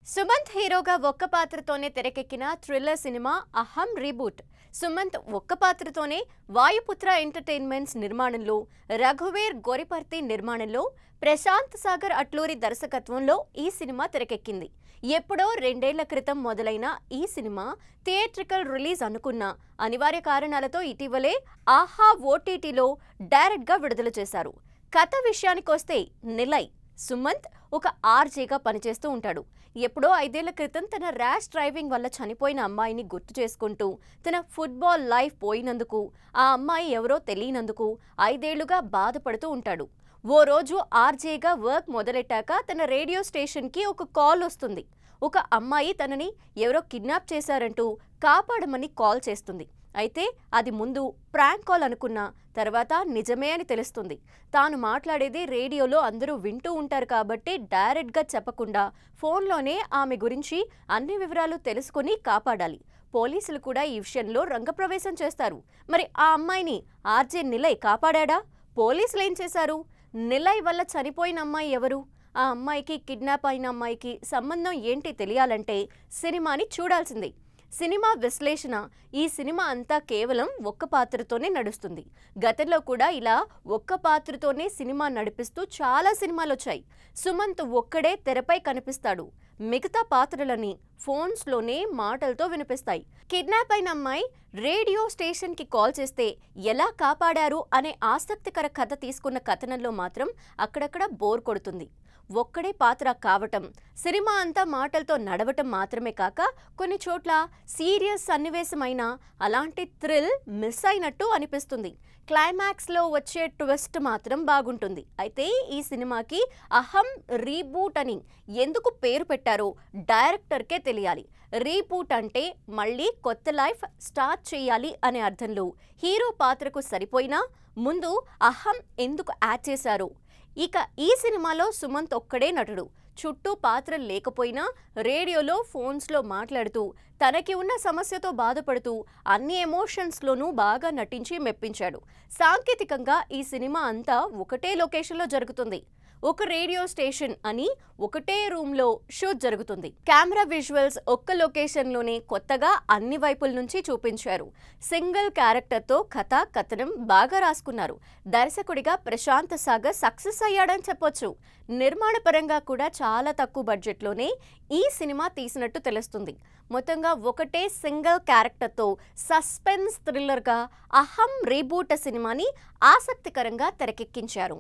సుమంత్ హీరోగా ఒక్క పాత్రతోనే తెరకెక్కిన థ్రిల్లర్ సినిమా అహం రీబూట్. సుమంత్ ఒక్క పాత్రతోనే వాయుపుత్ర ఎంటర్టైన్మెంట్స్ నిర్మాణంలో, రఘువీర్ గోరిపర్తి నిర్మాణంలో, ప్రశాంత్ సాగర్ అట్లూరి దర్శకత్వంలో ఈ సినిమా తెరకెక్కింది. ఎప్పుడో 2 ఏళ్ల క్రితం మొదలైన ఈ సినిమా థియేట్రికల్ రిలీజ్ అనుకున్న అనివార్య కారణాలతో ఇటీవలే ఆహా ఓటీటీలో డైరెక్ట్గా విడుదల చేశారు. కథ విషయానికొస్తే నిలయ్ సుమంత్ ఒక ఆర్జేగా పనిచేస్తూ ఉంటాడు. ఎప్పుడో 5 ఏళ్ల క్రితం తన ర్యాష్ డ్రైవింగ్ వల్ల చనిపోయిన అమ్మాయిని గుర్తు చేసుకుంటూ, తన ఫుట్బాల్ లైఫ్ పోయినందుకు, ఆ అమ్మాయి ఎవరో తెలియనందుకు 5 ఏళ్లుగా బాధపడుతూ ఉంటాడు. ఓ రోజు ఆర్జేగా వర్క్ మొదలెట్టాక తన రేడియో స్టేషన్కి ఒక కాల్ వస్తుంది. ఒక అమ్మాయి తనని ఎవరో కిడ్నాప్ చేశారంటూ కాపాడమని కాల్ చేస్తుంది. అయితే అది ముందు ప్రాంక్ కాల్ అనుకున్న తర్వాత నిజమే అని తెలుస్తుంది. తాను మాట్లాడేది రేడియోలో అందరూ వింటూ ఉంటారు కాబట్టి డైరెక్ట్గా చెప్పకుండా ఫోన్లోనే ఆమె గురించి అన్ని వివరాలు తెలుసుకుని కాపాడాలి. పోలీసులు కూడా ఈ విషయంలో రంగప్రవేశం చేస్తారు. మరి ఆ అమ్మాయిని ఆర్జే నిలయ్ కాపాడా? పోలీసులు ఏం చేశారు? నిలయ్ వల్ల చనిపోయిన అమ్మాయి ఎవరు? ఆ అమ్మాయికి, కిడ్నాప్ అయిన అమ్మాయికి సంబంధం ఏంటి తెలియాలంటే సినిమాని చూడాల్సిందే. సినిమా విశ్లేషణ: ఈ సినిమా అంతా కేవలం ఒక్క పాత్రతోనే నడుస్తుంది. గతంలో కూడా ఇలా ఒక్క పాత్రతోనే సినిమా నడిపిస్తూ చాలా సినిమాలు వచ్చాయి. సుమంత్ ఒక్కడే తెరపై కనిపిస్తాడు. మిగతా పాత్రలని ఫోన్స్లోనే మాటలతో వినిపిస్తాయి. కిడ్నాప్ అయిన అమ్మాయి రేడియో స్టేషన్కి కాల్ చేస్తే ఎలా కాపాడారు అనే ఆసక్తికర కథ తీసుకున్న కథనంలో మాత్రం అక్కడక్కడ బోర్ కొడుతుంది. ఒక్కడే పాత్ర కావటం, సినిమా అంతా మాటలతో నడవటం మాత్రమే కాక కొన్ని చోట్ల సీరియస్ సన్నివేశమైన అలాంటి థ్రిల్ మిస్ అయినట్టు అనిపిస్తుంది. క్లైమాక్స్లో వచ్చే ట్విస్ట్ మాత్రం బాగుంటుంది. అయితే ఈ సినిమాకి అహం రీబూట్ అని ఎందుకు పేరు పెట్టారో డైరెక్టర్కే తెలియాలి. రీబూట్ అంటే మళ్ళీ కొత్త లైఫ్ స్టార్ట్ చేయాలి అనే అర్థంలో హీరో పాత్రకు సరిపోయినా ముందు అహం ఎందుకు యాడ్ చేశారో. ఇక ఈ సినిమాలో సుమంత్ ఒక్కడే నటుడు. చుట్టూ పాత్రలు లేకపోయినా రేడియోలో, ఫోన్స్లో మాట్లాడుతూ, తనకి ఉన్న సమస్యతో బాధపడుతూ అన్ని ఎమోషన్స్లోనూ బాగా నటించి మెప్పించాడు. సాంకేతికంగా ఈ సినిమా అంతా ఒకటే లొకేషన్లో జరుగుతుంది. ఒక రేడియో స్టేషన్ అని ఒకటే రూమ్లో షూట్ జరుగుతుంది. కెమెరా విజువల్స్ ఒక్క లొకేషన్లోనే కొత్తగా అన్ని వైపుల నుంచి చూపించారు. సింగిల్ క్యారెక్టర్తో కథ, కథనం బాగా రాసుకున్నారు. దర్శకుడిగా ప్రశాంత్ సాగర్ సక్సెస్ అయ్యాడని చెప్పొచ్చు. నిర్మాణ పరంగా కూడా చాలా తక్కువ బడ్జెట్లోనే ఈ సినిమా తీసినట్టు తెలుస్తుంది. మొత్తంగా ఒకటే సింగిల్ క్యారెక్టర్తో సస్పెన్స్ థ్రిల్లర్గా అహం రీబూట్ సినిమాని ఆసక్తికరంగా తెరకెక్కించారు.